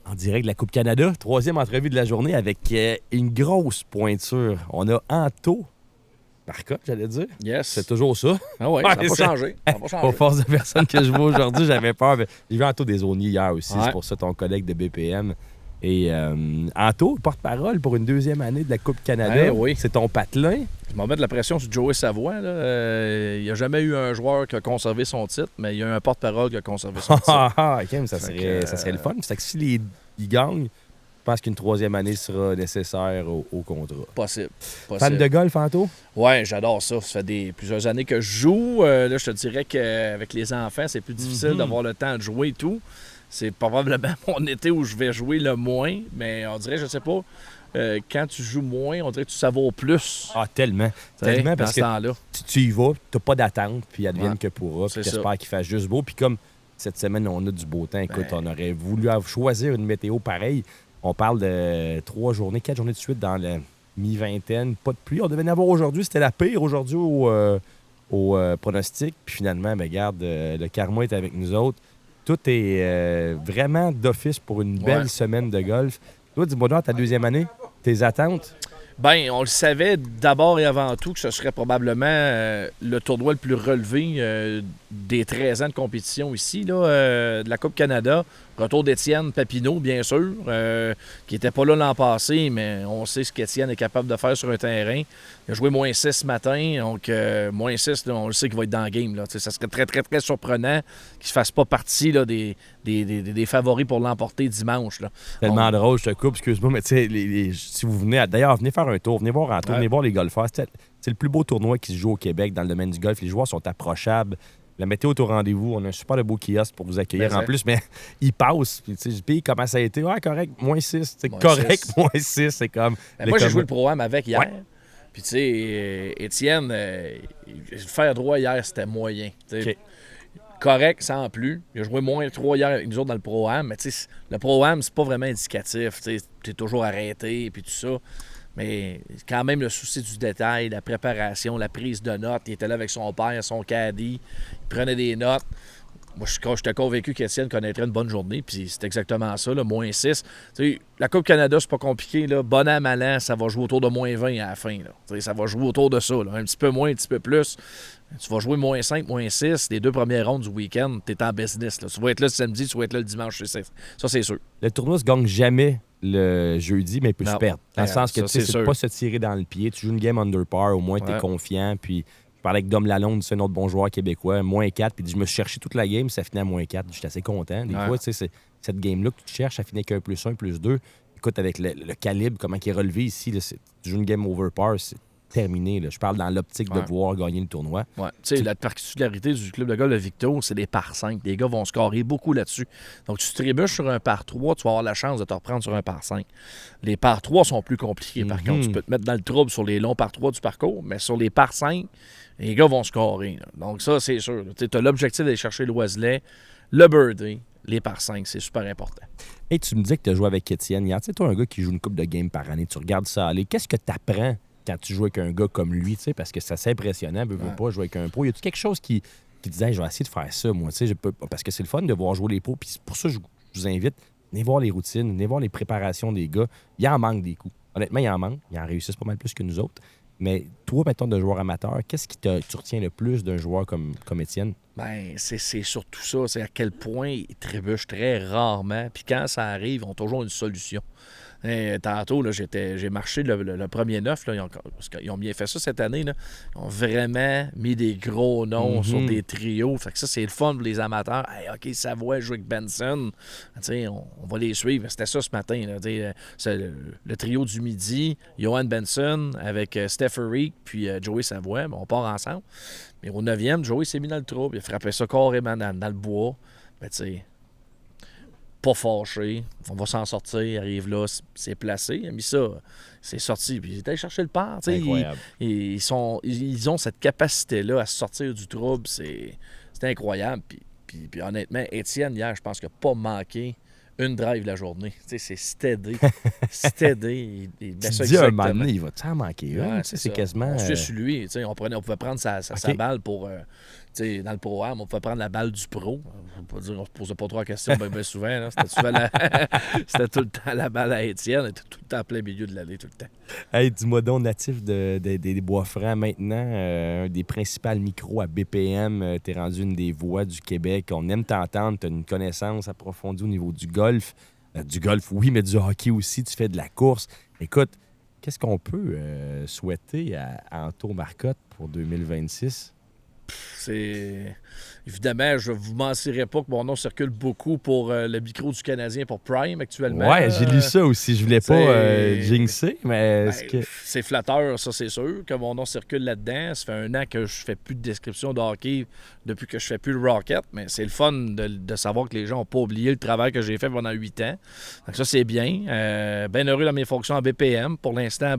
En direct de la Coupe Canada, troisième entrevue de la journée avec une grosse pointure. On a Anto Marcotte, j'allais dire. Yes. C'est toujours ça. Ah ouais, ça n'a pas changé. Ça n'a pas changé. Aux forces de personnes que je vois aujourd'hui, j'avais peur. J'ai vu Anto Desaulniers hier aussi, Ouais. c'est pour ça ton collègue de BPM. Et Anto, porte-parole pour une deuxième année de la Coupe Canada. Oui. C'est ton patelin. Je m'en mets de la pression sur Joey Savoie. Il n'y a jamais eu un joueur qui a conservé son titre, mais il y a un porte-parole qui a conservé son titre. OK, ça serait le fun. C'est que s'il gagne, je pense qu'une troisième année sera nécessaire au contrat. Possible. Fan de golf, Anto? Ouais, j'adore ça. Ça fait plusieurs années que je joue. Là, je te dirais qu'avec les enfants, c'est plus difficile d'avoir le temps de jouer et tout. C'est probablement mon été où je vais jouer le moins, mais on dirait, je sais pas, quand tu joues moins, on dirait que tu savoures plus. Ah, tellement. Tellement, parce que tu y vas, tu n'as pas d'attente, puis advienne que pourra, puis j'espère qu'il fasse juste beau. Puis comme cette semaine, on a du beau temps, écoute, on aurait voulu choisir une météo pareille. On parle de 4 journées de suite dans la mi-vingtaine, pas de pluie. On devait en avoir aujourd'hui, c'était la pire aujourd'hui au pronostic. Puis finalement, regarde, le karma est avec nous autres. Tout est vraiment d'office pour une belle semaine de golf. Toi, dis-moi dans ta deuxième année, tes attentes? Bien, on le savait d'abord et avant tout que ce serait probablement le tournoi le plus relevé des 13 ans de compétition ici, là, de la Coupe Canada. Retour d'Étienne Papineau, bien sûr, qui n'était pas là l'an passé, mais on sait ce qu'Étienne est capable de faire sur un terrain. Il a joué moins 6 ce matin, donc moins 6, là, on le sait qu'il va être dans le game. Là. Ça serait très, très, très surprenant qu'il ne fasse pas partie là, des favoris pour l'emporter dimanche. Là. Tellement drôle, je te coupe, excuse-moi, mais tu sais, si vous venez, d'ailleurs, venez faire un tour, venez voir Anto, venez voir les golfeurs. C'est le plus beau tournoi qui se joue au Québec dans le domaine du golf. Les joueurs sont approchables. La météo est au rendez-vous. On a un super beau kiosque pour vous accueillir en plus, mais il passe. Puis comment ça a été? Ouais, correct, moins 6. C'est correct, moins 6. C'est comme. Moi, j'ai joué le Pro-Am avec hier. Puis, tu sais, Étienne, faire droit hier, c'était moyen. Okay. Correct, sans plus. Il a joué moins 3 hier avec nous autres dans le Pro-Am. Mais, tu sais, le Pro-Am, c'est pas vraiment indicatif. Tu es toujours arrêté, puis tout ça. Mais quand même, le souci du détail, la préparation, la prise de notes. Il était là avec son père, son caddie. Il prenait des notes. Moi, j'étais convaincu qu'Étienne connaîtrait une bonne journée. Puis c'est exactement ça, là, moins 6. T'sais, la Coupe Canada, c'est pas compliqué. Là. Bon an, mal an, ça va jouer autour de moins 20 à la fin. Là. Ça va jouer autour de ça. Là. Un petit peu moins, un petit peu plus. Tu vas jouer moins 5, moins 6. Les 2 premières rondes du week-end, tu es en business. Là. Tu vas être là le samedi, tu vas être là le dimanche. Ça, c'est sûr. Le tournoi se gagne jamais le jeudi, mais il peut se perdre. Dans le sens que tu sais, c'est pas se tirer dans le pied. Tu joues une game under par, au moins tu es confiant. Puis je parlais avec Dom Lalonde, c'est un autre bon joueur québécois, moins 4. Puis je me suis cherché toute la game, ça finit à moins 4. J'étais assez content. Des fois, tu sais, cette game-là que tu cherches, ça finit qu'un plus 1, plus 2. Écoute, avec le calibre, comment il est relevé ici, là, tu joues une game over par, c'est terminé. Là. Je parle dans l'optique de pouvoir gagner le tournoi. Ouais. Tu sais, la particularité du club de golf de Victo, c'est des par 5. Les gars vont scorer beaucoup là-dessus. Donc, tu trébuches sur un par 3, tu vas avoir la chance de te reprendre sur un par 5. Les par 3 sont plus compliqués. Par contre, tu peux te mettre dans le trouble sur les longs par 3 du parcours, mais sur les par 5, les gars vont scorer. Là. Donc, ça, c'est sûr. Tu as l'objectif d'aller chercher l'oiselet, le birdie, les par 5, c'est super important. Hey, tu me disais que tu as joué avec Étienne hier. Tu sais, toi, un gars qui joue une coupe de game par année, tu regardes ça aller. Qu'est-ce que tu apprends quand tu joues avec un gars comme lui, tu sais, parce que c'est assez impressionnant, veut pas jouer avec un pro. Y a-tu quelque chose qui disait, je vais essayer de faire ça, moi, tu sais, parce que c'est le fun de voir jouer les pros, puis pour ça, je vous invite, venez voir les routines, venez voir les préparations des gars. Il en manque des coups. Honnêtement, il en manque. Ils en réussissent pas mal plus que nous autres. Mais toi, mettons, de joueur amateur, qu'est-ce qui tu retiens le plus d'un joueur comme Étienne? Bien, c'est surtout ça. C'est à quel point ils trébuchent très rarement. Puis quand ça arrive, ils ont toujours une solution. Tantôt, là, j'ai marché le premier 9. Là, parce qu'ils ont bien fait ça cette année. Là. Ils ont vraiment mis des gros noms sur des trios. Fait que ça, c'est le fun pour les amateurs. Hey, OK, Savoie joue avec Benson. On va les suivre. C'était ça ce matin. Là, le trio du midi, Johan Benson avec Steph Eric puis Joey Savoie. On part ensemble. Mais au 9e, Joey s'est mis dans le trou. Il a frappé ça carrément dans le bois. Ben, tu sais, pas fâché. On va s'en sortir. Il arrive là, c'est placé. Il a mis ça. C'est sorti. Puis il est allé chercher le par. Incroyable. Ils ont cette capacité-là à sortir du trouble. C'est incroyable. Puis honnêtement, Étienne, hier, je pense qu'il n'a pas manqué une drive la journée. Tu sais, c'est steady. Steady. Tu te dis un moment donné, il va t'en manquer un. C'est quasiment... On suit sur lui. Tu sais, on pouvait prendre sa balle pour... tu sais, dans le Pro-Am, on pouvait prendre la balle du pro. On ne se posait pas trop la question bien souvent. Là. C'était tout le temps la balle à Étienne. Elle était tout le temps en plein milieu de l'allée, tout le temps. Hey, dis-moi donc, natif des Bois-Francs maintenant, un des principaux micros à BPM, t'es rendu une des voix du Québec. On aime t'entendre, t'as une connaissance approfondie au niveau du golf. Du golf, oui, mais du hockey aussi. Tu fais de la course. Écoute, qu'est-ce qu'on peut souhaiter à Anto Marcotte pour 2026? Évidemment, je ne vous mentirai pas que mon nom circule beaucoup pour le micro du Canadien pour Prime actuellement. Ouais, j'ai lu ça aussi. Je voulais pas jinxer, mais... C'est flatteur, ça, c'est sûr, que mon nom circule là-dedans. Ça fait 1 an que je fais plus de description de hockey depuis que je fais plus le Rocket, mais c'est le fun de savoir que les gens n'ont pas oublié le travail que j'ai fait pendant 8 ans. Donc ça, c'est bien. Bien heureux dans mes fonctions en BPM. Pour l'instant,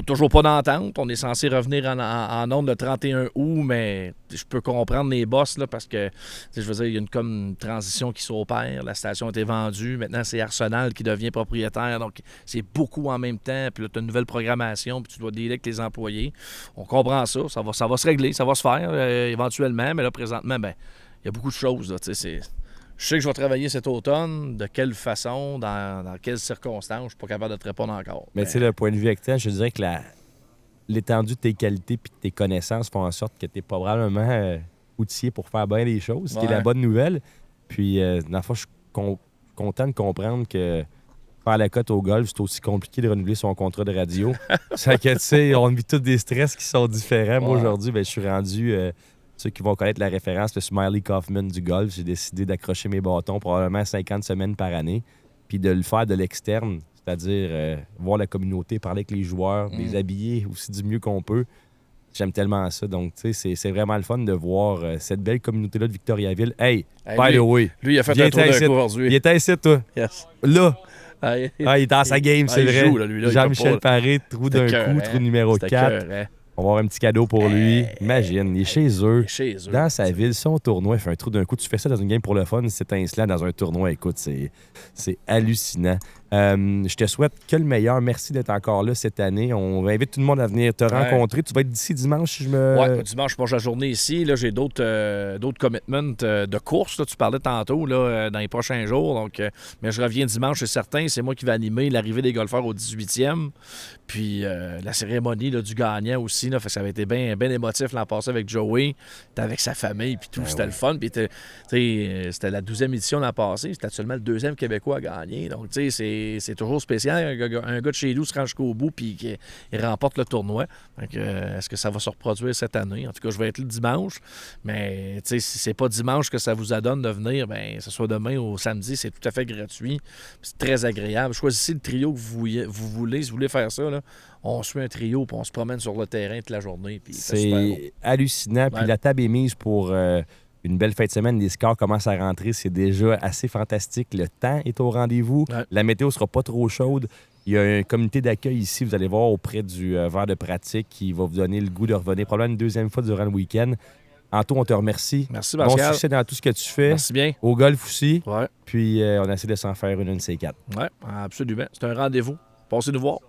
toujours pas d'entente. On est censé revenir en ondes le 31 août, mais je peux comprendre les boss là, parce que, je veux dire, il y a une transition qui s'opère. La station a été vendue. Maintenant, c'est Arsenal qui devient propriétaire. Donc, c'est beaucoup en même temps. Puis là, tu as une nouvelle programmation, puis tu dois dealer avec les employés. On comprend ça. Ça va se régler. Ça va se faire éventuellement. Mais là, présentement, il y a beaucoup de choses. Là, je sais que je vais travailler cet automne. De quelle façon, dans quelles circonstances, je ne suis pas capable de te répondre encore. Mais tu sais, le point de vue externe, je dirais que l'étendue de tes qualités et de tes connaissances font en sorte que tu es probablement outillé pour faire bien les choses, ce qui est la bonne nouvelle. Puis, dans le fond, je suis content de comprendre que faire la cote au golf, c'est aussi compliqué de renouveler son contrat de radio. C'est que, tu sais, on vit tous des stress qui sont différents. Moi, aujourd'hui, je suis rendu... ceux qui vont connaître la référence, le Smiley Kaufman du golf, j'ai décidé d'accrocher mes bâtons probablement 50 semaines par année, puis de le faire de l'externe, c'est-à-dire voir la communauté, parler avec les joueurs, les habiller aussi du mieux qu'on peut. J'aime tellement ça. Donc, tu sais, c'est vraiment le fun de voir cette belle communauté-là de Victoriaville. Hey, by the way. Lui, il a fait un tour d'un coup aujourd'hui. Il était ici, toi. Yes. Là. Il est dans sa game, c'est vrai. Joue, là, Jean-Michel Paré, trou d'un coup, trou numéro 4. On va avoir un petit cadeau pour lui. Imagine, il est chez eux, dans sa ville, son tournoi, il fait un trou d'un coup. Tu fais ça dans une game pour le fun, c'est étincelant dans un tournoi. Écoute, c'est hallucinant. Je te souhaite que le meilleur. Merci d'être encore là cette année. On invite tout le monde à venir te rencontrer. Tu vas être d'ici dimanche, si je me... Oui, dimanche, je passe la journée ici. Là, j'ai d'autres commitments de course. Là, tu parlais tantôt dans les prochains jours. Donc, mais je reviens dimanche, c'est certain. C'est moi qui vais animer l'arrivée des golfeurs au 18e. Puis la cérémonie là, du gagnant aussi. Là, fait que ça avait été bien émotif l'an passé avec Joey. T'es avec sa famille puis tout. C'était le fun. Puis c'était la 12e édition l'an passé. C'était seulement le 2e Québécois à gagner. Donc, tu sais, c'est toujours spécial. Un gars de chez nous se rend jusqu'au bout puis il remporte le tournoi. Donc, est-ce que ça va se reproduire cette année? En tout cas, je vais être là le dimanche. Mais si c'est pas dimanche que ça vous adonne de venir, que ce soit demain ou samedi, c'est tout à fait gratuit. C'est très agréable. Choisissez le trio que vous voulez. Si vous voulez faire ça, là, on suit un trio puis on se promène sur le terrain toute la journée. C'est hallucinant. Puis la table est mise pour... une belle fin de semaine, les scores commencent à rentrer, c'est déjà assez fantastique. Le temps est au rendez-vous, la météo sera pas trop chaude. Il y a un comité d'accueil ici, vous allez voir, auprès du verre de pratique qui va vous donner le goût de revenir probablement une 2e fois durant le week-end. Anto, on te remercie. Merci, Pascal. Bon succès dans tout ce que tu fais. Merci bien. Au golf aussi. Ouais. Puis on essaie de s'en faire une C4. Oui, absolument. C'est un rendez-vous. Passez nous voir.